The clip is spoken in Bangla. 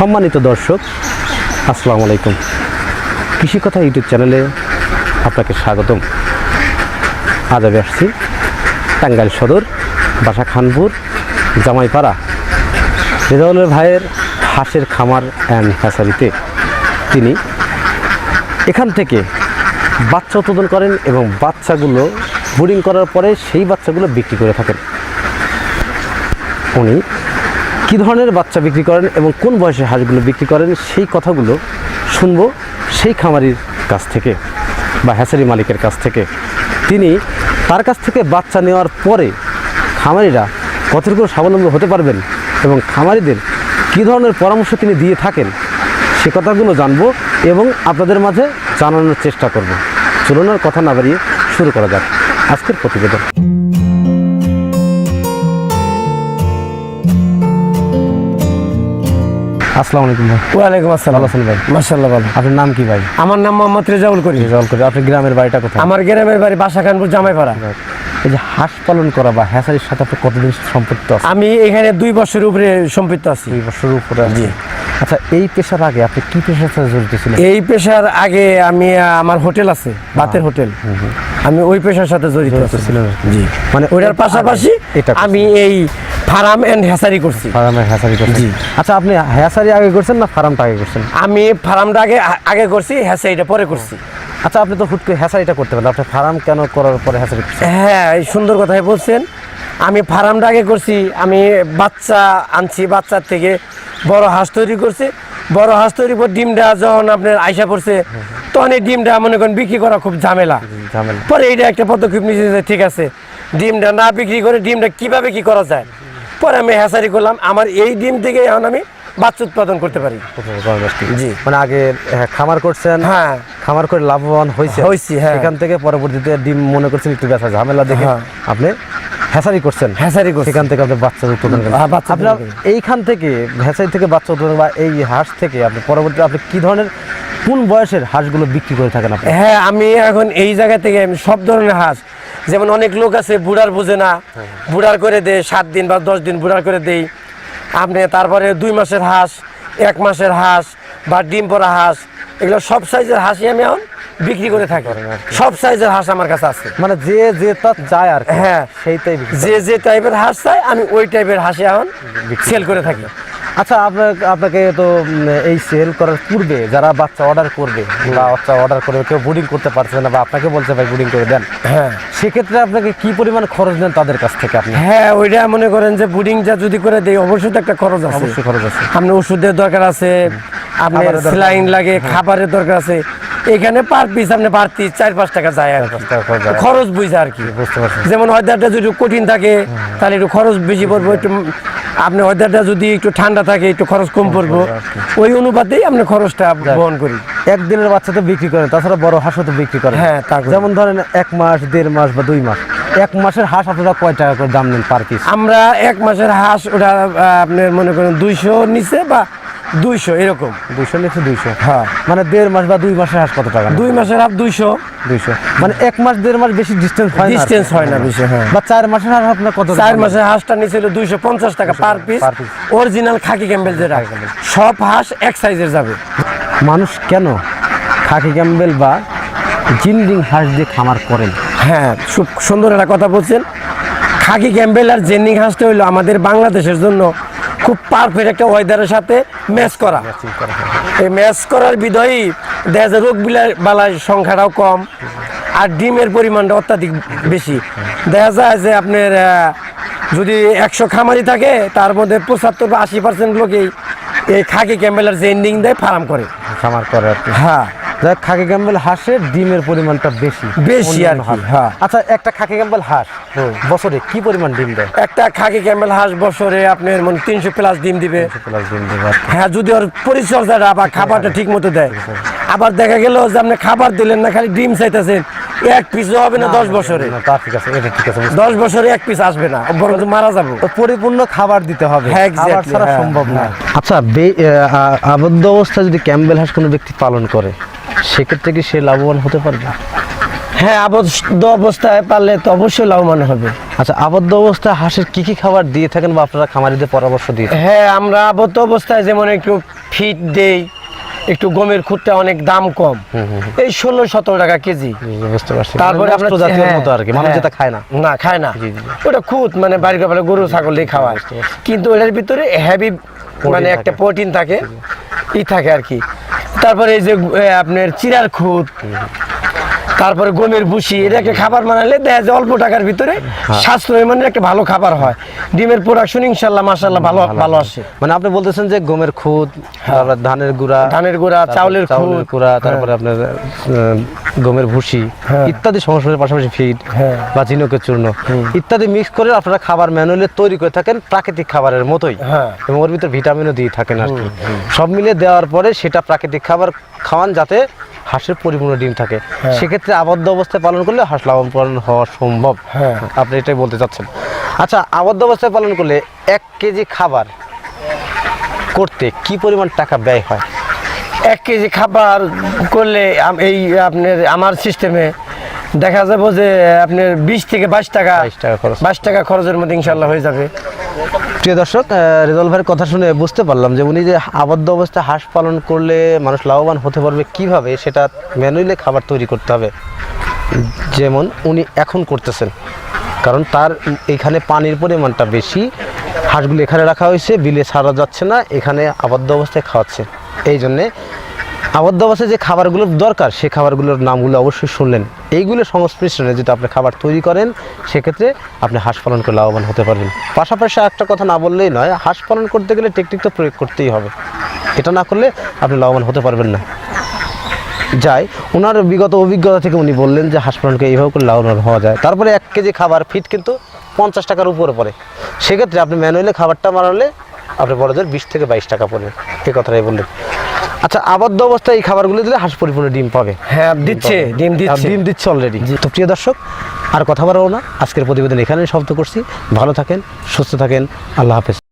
সম্মানিত দর্শক, আসসালামু আলাইকুম। কৃষি কথা ইউটিউব চ্যানেলে আপনাকে স্বাগতম। আজ আমি আসছি টাঙ্গাইল সদর বাসা খানপুর জামাইপাড়া রেজাউলের ভাইয়ের হাঁসের খামার অ্যান্ড হ্যাচারিতে। তিনি এখান থেকে বাচ্চা উৎপাদন করেন এবং বাচ্চাগুলো ব্রিডিং করার পরে সেই বাচ্চাগুলো বিক্রি করে থাকেন। উনি কী ধরনের বাচ্চা বিক্রি করেন এবং কোন বয়সে হাঁসগুলো বিক্রি করেন সেই কথাগুলো শুনবো সেই খামারির কাছ থেকে বা হ্যাচারি মালিকের কাছ থেকে। তিনি তার কাছ থেকে বাচ্চা নেওয়ার পরে খামারিরা কতটুকু স্বাবলম্বী হতে পারবেন এবং খামারিদের কী ধরনের পরামর্শ তিনি দিয়ে থাকেন সে কথাগুলো জানবো এবং আপনাদের মাঝে জানানোর চেষ্টা করব। চলুন আর কথা না বাড়িয়ে শুরু করা যাক আজকের প্রতিবেদন। আসসালামু আলাইকুম ভাই। ওয়ালাইকুম আসসালাম। ভালো আছেন ভাই? মাশাআল্লাহ ভালো। আপনার নাম কি ভাই? আমার নাম মোহাম্মদ রেজাউল করি। রেজাউল করি। আপনার গ্রামের বাড়িটা কোথায়? আমার গ্রামের বাড়ি বাসা খানপুর জামাইপাড়া। এই যে হাঁস পালন করা বা হ্যাচারির সাথে আপনি কতদিন সম্পৃক্ত আছেন? আমি এখানে 2 বছরের উপরে সম্পৃক্ত আছি। 2 বছরের উপরে। জি। আচ্ছা, এই পেশার আগে আপনি কি পেশার সাথে জড়িত ছিলেন? এই পেশার আগে আমি আমার হোটেল আছে, ভাতের হোটেল, আমি ওই পেশার সাথে জড়িত ছিলেন। জি, মানে ওইটার পাশাপাশি এটা আমি এই ফার্ম এন্ড হ্যাচারি করছি। ফার্মের হ্যাচারি করছেন? জি। আচ্ছা, আপনি হ্যাচারি আগে করছেন না ফার্মটা আগে করছেন? আমি ফার্মটা আগে করছি, হ্যাচারিটা পরে করছি। আচ্ছা, আপনি তো হুট করে হ্যাচারিটা করতে পারেন, আপনি ফার্ম কেন করার পরে হ্যাচারি করছেন? হ্যাঁ, এই সুন্দর কথাই বলছেন। আমি ফার্মটা আগে করছি, আমি বাচ্চা আনছি, বাচ্চার থেকে বড় হাঁস তৈরি করছি। বড় হাঁস তৈরি করে ডিমটা যখন আপনার আইসা পড়ছে তখন এই ডিমটা মনে করেন বিক্রি করা খুব ঝামেলা। পরে এইটা একটা পদক্ষেপ নিয়েছে যে ঠিক আছে, ডিমটা না বিক্রি করে ডিমটা কিভাবে কি করা যায়। পরে আমি হ্যাচারি করলাম, আমার এই ডিম থেকে এখন আমি বাচ্চা উৎপাদন করতে পারি। জি, মানে আগে খামার করছেন, হ্যাঁ, খামার করে লাভবান হয়েছি, হ্যাঁ। এখান থেকে পরবর্তীতে ডিম মনে করছেন একটু ব্যথা ঝামেলা দেখে আপনি হ্যাচারি করছেন। হ্যাচারি করছি, সেখান থেকে আপনি বাচ্চা উৎপাদন করেন। আপনার এইখান থেকে হ্যাচারি থেকে বাচ্চা উৎপাদন বা এই হাঁস থেকে আপনি পরবর্তীতে আপনি কি ধরনের কোন বয়সের হাঁসগুলো বিক্রি করে থাকেন আপনি? হ্যাঁ, আমি এখন এই জায়গা থেকে আমি সব ধরনের হাঁস, যেমন অনেক লোক আছে বুড়ার বুঝে না, বুড়ার করে দেয় 7 দিন বা 10 দিন বুড়ার করে দেই আপনি। তারপরে 2 মাসের হাঁস, 1 মাসের হাঁস বা ডিম পড়া হাঁস, এগুলো সব সাইজের হাঁসই আমি এখন বিক্রি করে থাকি। সব সাইজের হাঁস আমার কাছে আছে, মানে যে তার চায় আর হ্যাঁ সেইটাই যে টাইপের হাঁস চাই আমি ওই টাইপের হাঁসই এখন সেল করে থাকি। আচ্ছা, আপনাকে তো এই সেল করার পূর্বে যারা বাচ্চা অর্ডার করবে বা বাচ্চা অর্ডার করে কেউ ব্রিডিং করতে পারছে না বা আপনাকে বলছে ভাই ব্রিডিং করে দেন, হ্যাঁ, সেক্ষেত্রে আপনাকে কি পরিমাণ খরচ দেন তাদের কাছ থেকে আপনি? হ্যাঁ, ওইটা মনে করেন যে ব্রিডিংটা যদি করে দেই অবশ্যই তো একটা খরচ আছে। অবশ্যই খরচ আছে। আপনার ওষুধের দরকার আছে, আপনার স্যালাইন লাগে, খাবারের দরকার আছে। এখানে পার পিস আপনি বাড়তি 4-5 টাকা যায় আর খরচ বুঝে আর কি। বুঝতে পারছি। যেমন ওয়েদারটা যদি কঠিন থাকে তাহলে একটু খরচ বেশি পড়বো, একটু আপনি ওয়েদারটা যদি একটু ঠান্ডা থাকে একটু খরচ কম পড়বো, ওই অনুপাতেই আপনি খরচটা বহন করি। একদিনের বাচ্চা তো বিক্রি করেন, তাছাড়া বড় হাঁসও তো বিক্রি করেন। হ্যাঁ, যেমন ধরেন 1 মাস, 1.5 মাস বা 2 মাস, 1 মাসের হাঁস আপনারা কয় টাকা করে দাম নেন পার পিস? আমরা 1 মাসের হাঁস ওটা আপনার মনে করেন 200 নিচে বা 200 এরকম। 200 নিচে 200? হ্যাঁ, মানে 1.5 মাস বা 2 মাসের হাঁস কত টাকা? 2 মাসের হাঁস 200। মানে 1 মাস 1.5 মাস বেশি ডিস্টেন্স হয় না বেশি। হ্যাঁ, বা 4 মাসের হাঁস আপনার কত? 4 মাসের হাঁসটা নিচে 250 টাকা পার পিস। অরিজিনাল খাকি ক্যাম্বেল যেটা, সব হাঁস এক সাইজের যাবে। মানুষ কেন খাকি ক্যাম্বেল বা জিনডিং হাঁস দিয়ে খামার করেন? হ্যাঁ, খুব সুন্দর একটা কথা বলছেন। খাকি ক্যাম্বেল আর জেনিং হাঁসটা হইলো আমাদের বাংলাদেশের জন্য খুব পারফেক্ট একটা ওয়েদারের সাথে ম্যাচ করা। এই ম্যাচ করার বিধয়ই দেখা যায় রোগ বালার সংখ্যাটাও কম আর ডিমের পরিমাণটা অত্যাধিক বেশি। দেখা যায় যে আপনার যদি 100 খামারি থাকে তার মধ্যে 75 বা 80% লোকেই এই খাকি ক্যাম্বেল আর জেন্ডিং দেয় ফার্ম করে, খামার করে আর কি। হ্যাঁ, খাকি ক্যাম্বেল হাঁসের ডিমের পরিমাণটা বেশি আর কি। হ্যাঁ, আচ্ছা, একটা খাকি ক্যাম্বেল হাঁস বছরে কি পরিমাণ ডিম দেয়? একটা খাকি ক্যাম্বেল হাঁস বছরে আপনার মানে 300+ ডিম দিবে। হ্যাঁ, যদি ওর পরিচর্যাটা বা খাবারটা ঠিক মতো দেয়। আবার দেখা গেল যে আপনি খাবার দিলেন না, খালি ডিম চাইতেছেন, 1 পিসও হবে না 10 বছরে। ঠিক আছে, এটা ঠিক আছে। 10 বছরে 1 পিস আসবে না, বরং মারা যাবে। পরিপূর্ণ খাবার দিতে হবে, খাবার ছাড়া সম্ভব না। আচ্ছা, আবদ্ধ অবস্থায় যদি ক্যাম্বেল হাঁস কোনো ব্যক্তি পালন করে সেক্ষেত্রে কি সে লাভবান হতে পারবে? হ্যাঁ, আবদ্ধ অবস্থায় পারলে তো অবশ্যই লাভবান হবে। আচ্ছা, আবদ্ধ অবস্থায় হাঁসের কি কি খাবার দিয়ে থাকেন বা আপনারা খামারিদের পরামর্শ দিয়ে থাকেন? হ্যাঁ, আমরা আবদ্ধ অবস্থায় যেমন একটু ফিট দেই, একটু গমের খুঁটটা অনেক দাম কম, এই 16-17 টাকা কেজি। বুঝতে পারছি। তারপরে মানে আপনার নষ্ট জাতীয় হ্যাঁ, মতো আর কি, মানুষ হ্যাঁ। যেটা খায় না। না, খায় না। জি, জি। ওটা খুদ মানে বাড়ির ব্যাপারে গরু ছাগল দিয়ে খাওয়ায়, কিন্তু ওটার ভিতরে হেভি মানে থাকে। একটা প্রোটিন থাকে, থাকে আর কি। তারপরে এই যে আপনার চিরার খুদ, তারপরে গমের ভুসি, এটা একটা খাবার বানালে দেখা যায় অল্প টাকার ভিতরে সাশ্রয় মানে একটা ভালো খাবার হয়। ডিমের প্রোডাকশন ইনশাল্লাহ মাশাল্লাহ ভালো আসে। মানে আপনি বলতেছেন যে গমের খুদ, তারপর ধানের গুঁড়া, তারপর চাউলের খুদ, গুঁড়া, তারপরে আপনার গমের ভুসি ইত্যাদি সংস্পর্শের পাশাপাশি ফিড বা ঝিনুকের চূর্ণ ইত্যাদি মিক্স করে আপনারা খাবার ম্যানুয়ালি তৈরি করে থাকেন প্রাকৃতিক খাবারের মতোই, এবং ওর ভিতরে ভিটামিনও দিয়ে থাকেন আর কি। সব মিলিয়ে দেওয়ার পরে সেটা প্রাকৃতিক খাবার খাওয়ান যাতে হাঁসের পরিপূর্ণ ডিম থাকে। সেক্ষেত্রে আবদ্ধ অবস্থায় পালন করলে হাঁস লাভবান হওয়া সম্ভব। আপনি এটাই বলতে চাচ্ছেন। আচ্ছা, আবদ্ধ অবস্থায় পালন করলে 1 কেজি খাবার করতে কি পরিমাণ টাকা ব্যয় হয়? 1 কেজি খাবার করলে এই আপনার আমার সিস্টেমে দেখা যাবে যে আপনার 20 থেকে 22 টাকা 22 টাকা খরচের মধ্যে ইনশাল্লাহ হয়ে যাবে। প্রিয় দর্শক, রেজাউল ভাইয়ের কথা শুনে বুঝতে পারলাম যে উনি যে আবদ্ধ অবস্থায় হাঁস পালন করলে মানুষ লাভবান হতে পারবে কিভাবে, সেটা ম্যানুয়ালি খাবার তৈরি করতে হবে, যেমন উনি এখন করতেছেন। কারণ তার এখানে পানির পরিমাণটা বেশি, হাঁসগুলো এখানে রাখা হয়েছে, বিলে ছাড়া যাচ্ছে না, এখানে আবদ্ধ অবস্থায় খাওয়াচ্ছে। এই জন্যে আবদ্ধ অবস্থায় যে খাবারগুলোর দরকার সেই খাবারগুলোর নামগুলো অবশ্যই শুনলেন। এইগুলো সংমিশ্রণে যদি আপনি খাবার তৈরি করেন সেক্ষেত্রে আপনি হাঁস পালন করে লাভবান হতে পারবেন। পাশাপাশি একটা কথা না বললেই নয়, হাঁস পালন করতে গেলে টেকনিক তো প্রয়োগ করতেই হবে, এটা না করলে আপনি লাভবান হতে পারবেন না। যাই, ওনার বিগত অভিজ্ঞতা থেকে উনি বললেন যে হাঁস পালনকে এইভাবে করে লাভবান হওয়া যায়। তারপরে 1 কেজি খাবার ফিট কিন্তু 50 টাকার উপরে পড়ে। সেক্ষেত্রে আপনি ম্যানুয়ালি খাবারটা বানালে আপনি বড় জোর 20 থেকে 22 টাকা পড়বে, এই কথাটাই বললেন। আচ্ছা, আবদ্ধ অবস্থায় এই খাবারগুলো দিলে হাঁস পরিপূর্ণ ডিম পাবে? হ্যাঁ, ডিম দিচ্ছে অলরেডি। তো প্রিয় দর্শক, আর কথা বাড়াবো না, আজকের প্রতিবেদন এখানেই সমাপ্ত করছি। ভালো থাকেন, সুস্থ থাকেন, আল্লাহ হাফেজ।